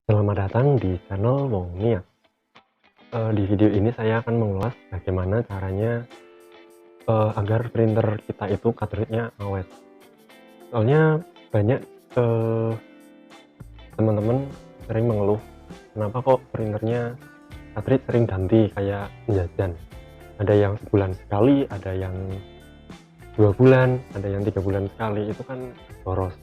Selamat datang di channel Wong Niat. Di video ini saya akan mengulas bagaimana caranya agar printer kita itu cartridge-nya awet. Soalnya banyak teman-teman sering mengeluh, kenapa kok printernya cartridge sering ganti kayak jajan. Ada yang sebulan sekali, ada yang 2 bulan, ada yang 3 bulan sekali. Itu kan boros.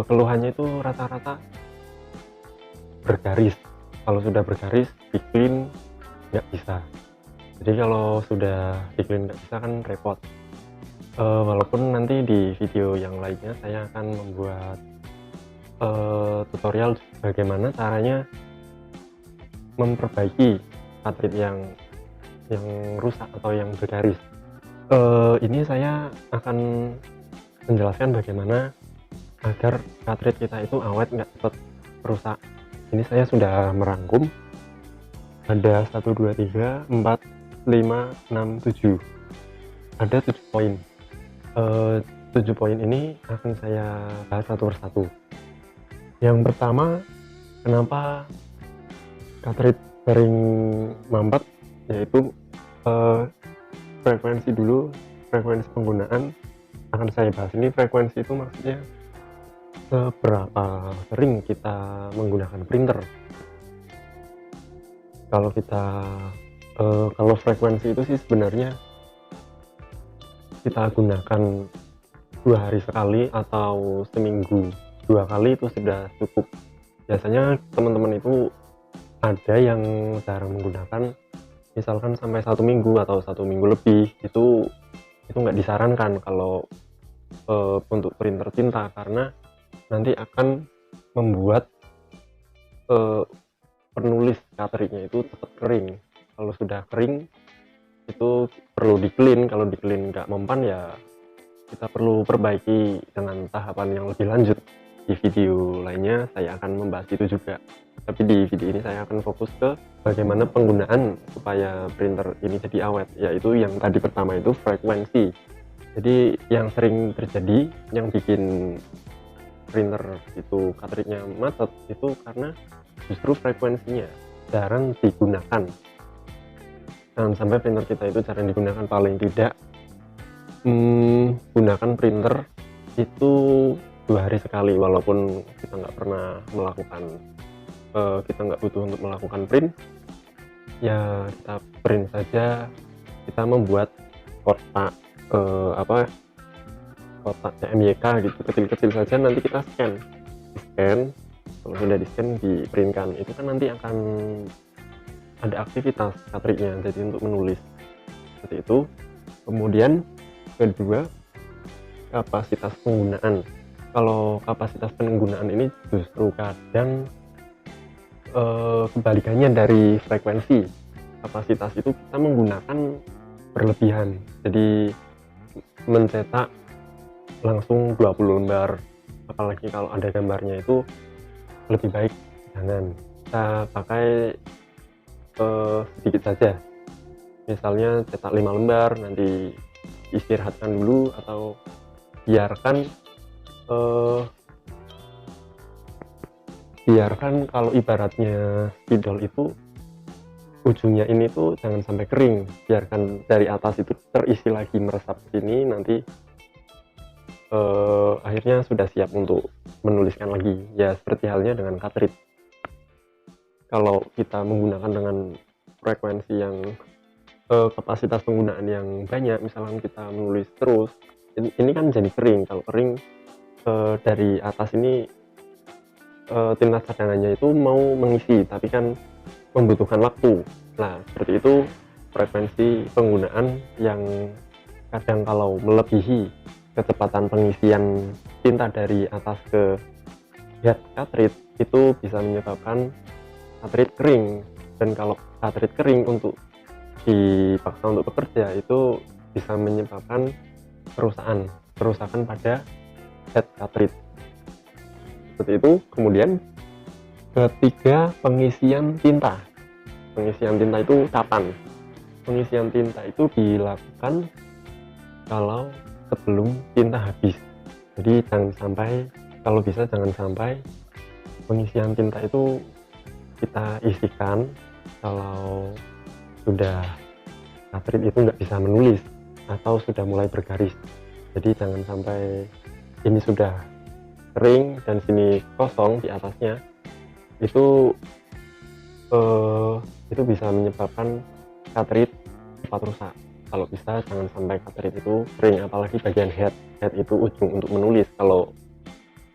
Keluhannya itu rata-rata bergaris. Kalau sudah bergaris di clean nggak bisa, jadi kalau sudah di clean nggak bisa kan repot. Walaupun nanti di video yang lainnya saya akan membuat tutorial bagaimana caranya memperbaiki cartridge yang rusak atau yang bergaris. Ini saya akan menjelaskan bagaimana agar cartridge kita itu awet, nggak cepat rusak. Ini saya sudah merangkum, ada 1 2 3 4 5 6 7, ada 7 poin. 7 poin ini akan saya bahas satu persatu. Yang pertama, kenapa cartridge sering mampet, yaitu frekuensi dulu. Frekuensi penggunaan akan saya bahas. Ini frekuensi itu maksudnya seberapa sering kita menggunakan printer. Kalau kita kalau frekuensi itu sih sebenarnya kita gunakan 2 hari sekali atau seminggu 2 kali itu sudah cukup. Biasanya teman-teman itu ada yang jarang menggunakan, misalkan sampai 1 minggu atau 1 minggu lebih. Itu nggak disarankan kalau untuk printer tinta, karena nanti akan membuat penulis cartridge-nya itu cepat kering. Kalau sudah kering itu perlu di clean. Kalau di clean nggak mempan, ya kita perlu perbaiki dengan tahapan yang lebih lanjut. Di video lainnya saya akan membahas itu juga, tapi di video ini saya akan fokus ke bagaimana penggunaan supaya printer ini jadi awet, yaitu yang tadi pertama itu frekuensi. Jadi yang sering terjadi yang bikin printer itu cartridge-nya macet itu karena justru frekuensinya jarang digunakan. Jangan sampai printer kita itu jarang digunakan. Paling tidak gunakan printer itu 2 hari sekali, walaupun kita nggak pernah melakukan kita nggak butuh untuk melakukan print, ya kita print saja. Kita membuat kotak kotak CMYK gitu, kecil-kecil saja, nanti kita scan. Kalau sudah di scan, di printkan. Itu kan nanti akan ada aktivitas cartridge-nya, jadi untuk menulis seperti itu. Kemudian kedua, kapasitas penggunaan. Kalau kapasitas penggunaan ini justru kadang kebalikannya dari frekuensi. Kapasitas itu kita menggunakan berlebihan, jadi mencetak langsung 20 lembar, apalagi kalau ada gambarnya, itu lebih baik jangan. Kita pakai sedikit saja, misalnya cetak 5 lembar, nanti istirahatkan dulu, atau biarkan kalau ibaratnya spidol itu ujungnya ini tuh jangan sampai kering, biarkan dari atas itu terisi lagi, meresap sini, nanti akhirnya sudah siap untuk menuliskan lagi. Ya seperti halnya dengan cartridge. Kalau kita menggunakan dengan frekuensi yang kapasitas penggunaan yang banyak, misalkan kita menulis terus, ini kan jadi kering. Kalau kering dari atas ini tinta cadangannya itu mau mengisi, tapi kan membutuhkan waktu. Nah seperti itu frekuensi penggunaan yang kadang kalau melebihi kecepatan pengisian tinta dari atas ke head cartridge, itu bisa menyebabkan cartridge kering. Dan kalau cartridge kering untuk dipaksa untuk bekerja, itu bisa menyebabkan kerusakan pada head cartridge seperti itu. Kemudian ketiga, pengisian tinta. Pengisian tinta itu kapan? Pengisian tinta itu dilakukan kalau sebelum tinta habis. Jadi jangan sampai, kalau bisa jangan sampai pengisian tinta itu kita isikan kalau sudah cartridge itu nggak bisa menulis atau sudah mulai bergaris. Jadi jangan sampai ini sudah kering dan sini kosong di atasnya, itu bisa menyebabkan cartridge cepat rusak. Kalau bisa jangan sampai cartridge itu kering, apalagi bagian head itu ujung untuk menulis. Kalau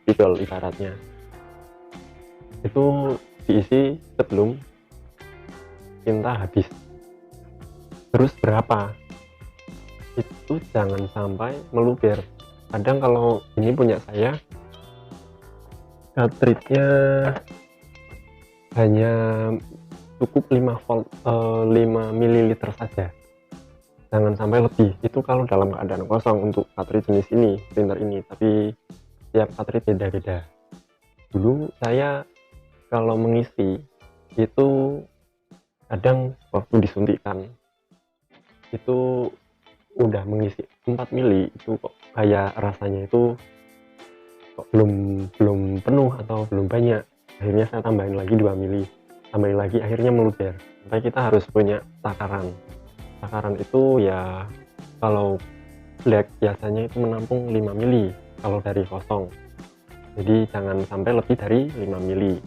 spidol ibaratnya itu diisi sebelum tinta habis. Terus berapa? Itu jangan sampai meluber. Kadang kalau ini punya saya, cartridge-nya hanya cukup 5 ml saja, jangan sampai lebih. Itu kalau dalam keadaan kosong untuk cartridge jenis ini, printer ini. Tapi tiap cartridge beda-beda. Dulu saya kalau mengisi itu kadang waktu disuntikan itu udah mengisi 4 mili, itu kok kayak rasanya itu kok belum penuh atau belum banyak. Akhirnya saya tambahin lagi 2 mili, tambahin lagi, akhirnya meluber. Sampai kita harus punya takaran itu ya, kalau black biasanya itu menampung 5 mili kalau dari kosong, jadi jangan sampai lebih dari 5 mili.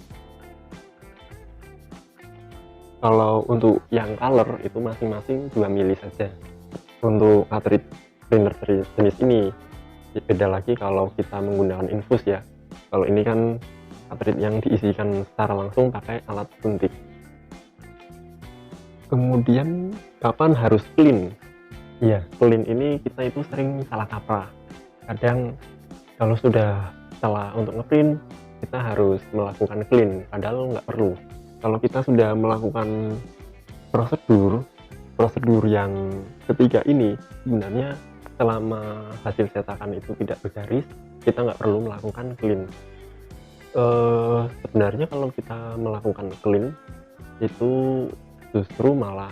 Kalau untuk yang color itu masing-masing 2 mili saja untuk cartridge printer jenis ini. Beda lagi kalau kita menggunakan infus ya. Kalau ini kan cartridge yang diisikan secara langsung pakai alat suntik. Kemudian kapan harus clean? Ya, clean ini kita itu sering salah kaprah. Kadang kalau sudah salah untuk ngeprint, kita harus melakukan clean, padahal nggak perlu. Kalau kita sudah melakukan prosedur yang ketiga ini, sebenarnya selama hasil cetakan itu tidak bergaris, kita nggak perlu melakukan clean. Sebenarnya kalau kita melakukan clean itu justru malah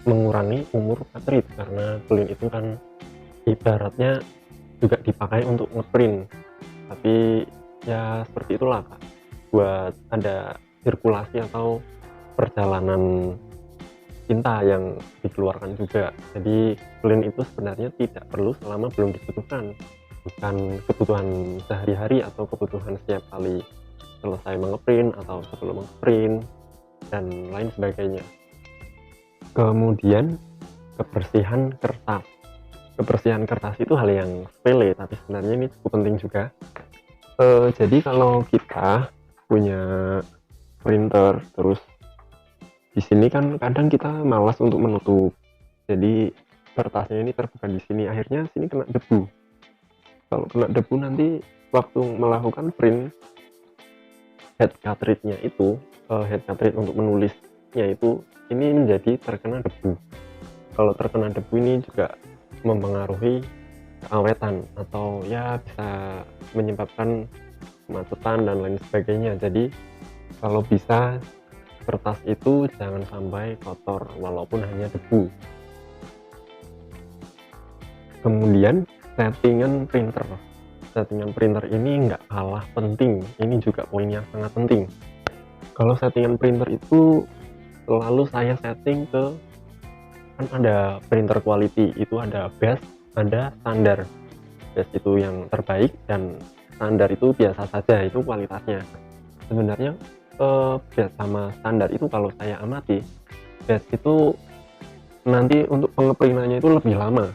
mengurangi umur cartridge, karena clean itu kan ibaratnya juga dipakai untuk ngeprint, tapi ya seperti itulah Kak, buat ada sirkulasi atau perjalanan tinta yang dikeluarkan juga. Jadi clean itu sebenarnya tidak perlu selama belum dibutuhkan, bukan kebutuhan sehari-hari atau kebutuhan setiap kali selesai mengeprint atau sebelum mengeprint dan lain sebagainya. Kemudian kebersihan kertas itu hal yang sepele, tapi sebenarnya ini cukup penting juga. Jadi kalau kita punya printer, terus di sini kan kadang kita malas untuk menutup, jadi kertasnya ini terbuka di sini, akhirnya sini kena debu. Kalau kena debu nanti waktu melakukan print, head cartridge-nya itu, head cartridge untuk menulisnya itu, ini menjadi terkena debu. Kalau terkena debu ini juga mempengaruhi keawetan atau ya bisa menyebabkan kemacetan dan lain sebagainya. Jadi kalau bisa kertas itu jangan sampai kotor walaupun hanya debu. Kemudian settingan printer ini nggak kalah penting, ini juga poin yang sangat penting. Kalau settingan printer itu selalu saya setting ke, kan ada printer quality, itu ada best, ada standar. Best itu yang terbaik dan standar itu biasa saja, itu kualitasnya. Sebenarnya best sama standar itu kalau saya amati, best itu nanti untuk pengeprintannya itu lebih lama,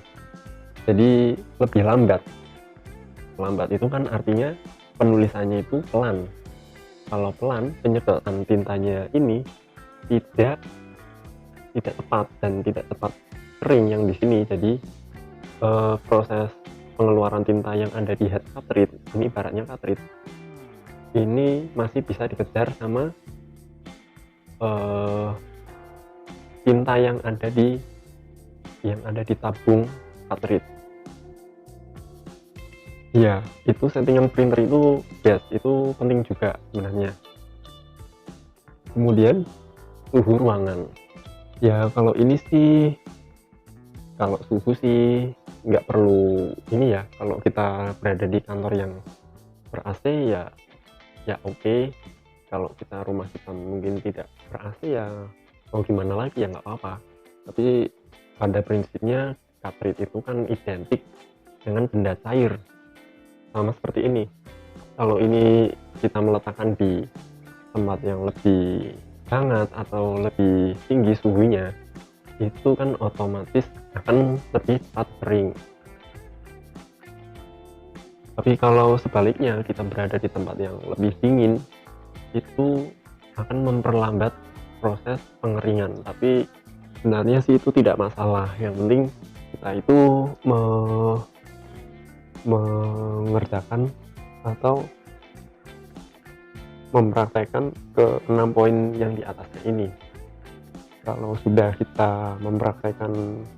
jadi lebih lambat itu kan artinya penulisannya itu pelan. Kalau pelan, penyedotan tintanya ini tidak tepat dan tidak tepat kering yang di sini. Jadi proses pengeluaran tinta yang ada di head cartridge, ini ibaratnya cartridge ini masih bisa dikejar sama tinta yang ada di tabung cartridge. Ya, itu settingan printer itu best, itu penting juga sebenarnya. Kemudian suhu ruangan. Ya kalau ini sih, kalau suhu sih nggak perlu ini ya. Kalau kita berada di kantor yang ber AC ya ya oke, kalau rumah kita mungkin tidak ber AC ya mau gimana lagi, ya nggak apa-apa. Tapi pada prinsipnya cartridge itu kan identik dengan benda cair, sama seperti ini. Kalau ini kita meletakkan di tempat yang lebih hangat atau lebih tinggi suhunya, itu kan otomatis akan lebih cepat kering. Tapi kalau sebaliknya kita berada di tempat yang lebih dingin, itu akan memperlambat proses pengeringan. Tapi sebenarnya sih itu tidak masalah, yang penting kita itu mengerjakan atau mempraktekkan ke 6 poin yang di atasnya ini. Kalau sudah kita mempraktekkan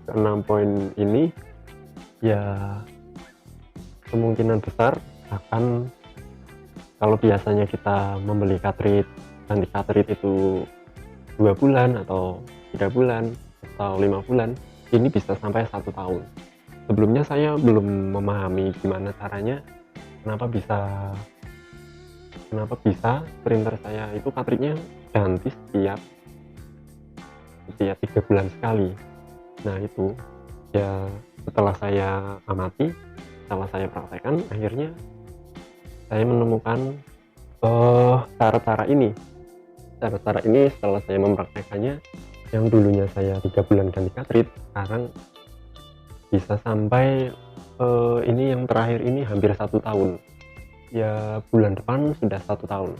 ke 6 poin ini, ya kemungkinan besar akan, kalau biasanya kita membeli cartridge, ganti cartridge itu 2 bulan atau 3 bulan atau 5 bulan, ini bisa sampai 1 tahun. Sebelumnya saya belum memahami gimana caranya, kenapa bisa printer saya itu cartridge-nya ganti setiap 3 bulan sekali. Nah itu ya, setelah saya amati, setelah saya praktekkan, akhirnya saya menemukan cara-cara ini setelah saya mempraktekannya. Yang dulunya saya 3 bulan ganti cartridge, sekarang bisa sampai ini yang terakhir ini hampir 1 tahun ya, bulan depan sudah 1 tahun.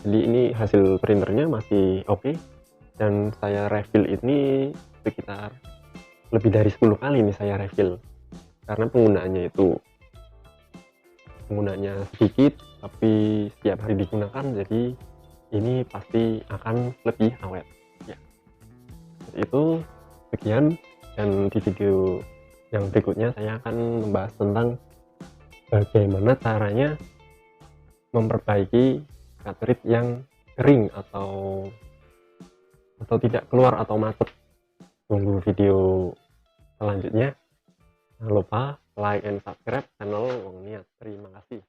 Jadi ini hasil printernya masih oke, dan saya refill ini sekitar lebih dari 10 kali nih saya refill, karena penggunaannya sedikit tapi setiap hari digunakan, jadi ini pasti akan lebih awet ya. Itu sekian, dan di video yang berikutnya saya akan membahas tentang bagaimana caranya memperbaiki cartridge yang kering atau tidak keluar atau macet. Tunggu video selanjutnya. Jangan lupa like and subscribe channel Wong Niat. Terima kasih.